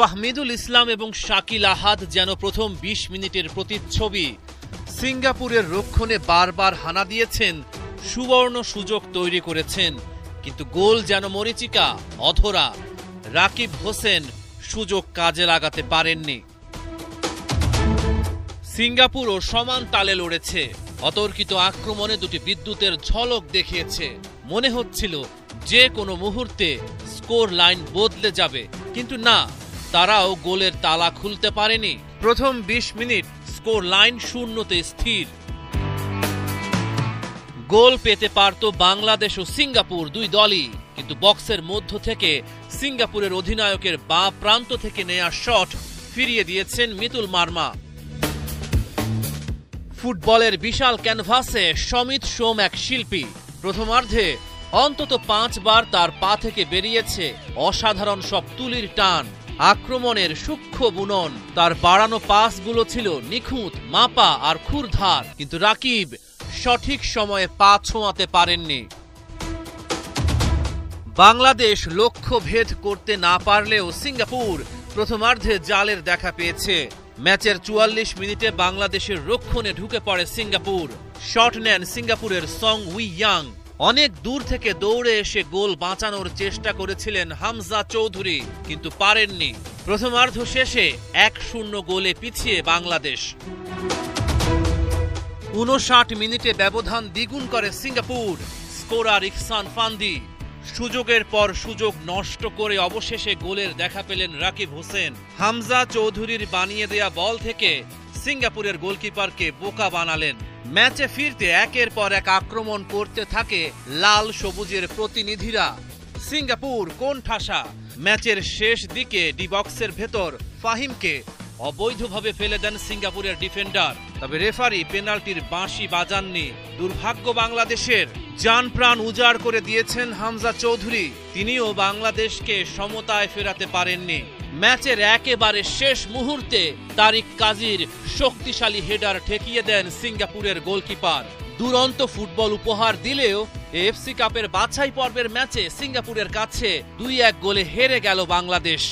ফাহমিদুল ইসলাম এবং শাকিল আহাদ যেন প্রথম ২০ মিনিটের প্রতিচ্ছবি। সিঙ্গাপুরের রক্ষণে বারবার হানা দিয়েছেন, সুবর্ণ সুযোগ তৈরি করেছেন, কিন্তু গোল যেন মরীচিকা, অধরা। রাকিব হোসেন সুযোগ কাজে লাগাতে পারেননি। সিঙ্গাপুরও সমান তালে লড়েছে, অতর্কিত আক্রমণে দুটি বিদ্যুতের ঝলক দেখিয়েছে। মনে হচ্ছিল যে কোনো মুহূর্তে স্কোর লাইন বদলে যাবে, কিন্তু না, তারাও গোলের তালা খুলতে পারেনি। প্রথম ২০ মিনিট স্কোর লাইন ০-তে স্থির। গোল পেতে পারত বাংলাদেশ ও সিঙ্গাপুর, দুই দলই, কিন্তু বক্সের মধ্য থেকে সিঙ্গাপুরের অধিনায়কের বাঁ প্রান্ত থেকে নেয়া শট ফিরিয়ে দিয়েছেন মিতুল মার্মা। ফুটবলের বিশাল ক্যানভাসে সমিত সোম এক শিল্পী। প্রথমার্ধে অন্তত ৫ বার তার পা থেকে বেরিয়েছে অসাধারণ সব তুলির টান, আক্রমণের সূক্ষ্ম বুনন। তার বাড়ানো পাসগুলো ছিল নিখুঁত, মাপা আর ক্ষুরধার, কিন্তু রাকিব সঠিক সময়ে পা ছোঁয়াতে পারেননি। বাংলাদেশ লক্ষ্য ভেদ করতে না পারলেও সিঙ্গাপুর প্রথমার্ধে জালের দেখা পেয়েছে। ম্যাচের ৪৪ মিনিটে বাংলাদেশের রক্ষণে ঢুকে পড়ে সিঙ্গাপুর। শট নেন সিঙ্গাপুরের সং উই ইয়াং। অনেক দূর থেকে দৌড়ে এসে গোল বাঁচানোর চেষ্টা করেছিলেন হামজা চৌধুরী, কিন্তু পারেননি। প্রথমার্ধ শেষে ১-০ গোলে পিছিয়ে বাংলাদেশ। ৫৯ মিনিটে ব্যবধান দ্বিগুণ করে সিঙ্গাপুর। স্কোরার ইহসান ফান্দি। সুযোগের পর সুযোগ নষ্ট করে অবশেষে গোলের দেখা পেলেন রাকিব হোসেন। হামজা চৌধুরীর বানিয়ে দেয়া বল থেকে সিঙ্গাপুরের গোলকিপারকে বোকা বানালেন। ম্যাচে ফিরতে একের পর এক আক্রমণ করতে থাকে লাল সবুজের প্রতিনিধিরা। সিঙ্গাপুর কোণঠাসা। ম্যাচের শেষ দিকে ডি বক্সের ভেতর ফাহিমকে অবৈধভাবে ফেলে দেন সিঙ্গাপুরের ডিফেন্ডার, তবে রেফারি পেনাল্টির বাঁশি বাজাননি। দুর্ভাগ্য বাংলাদেশের। জান প্রাণ উজাড় করে দিয়েছেন হামজা চৌধুরী, তিনিও বাংলাদেশকে সমতায় ফেরাতে পারেননি। ম্যাচের একেবারে শেষ মুহূর্তে তারিক কাজীর শক্তিশালী হেডার ঠেকিয়ে দেন সিঙ্গাপুরের গোলকিপার। দুরন্ত ফুটবল উপহার দিলেও এএফসি কাপের বাছাই পর্বের ম্যাচে সিঙ্গাপুরের কাছে ২-১ গোলে হেরে গেল বাংলাদেশ।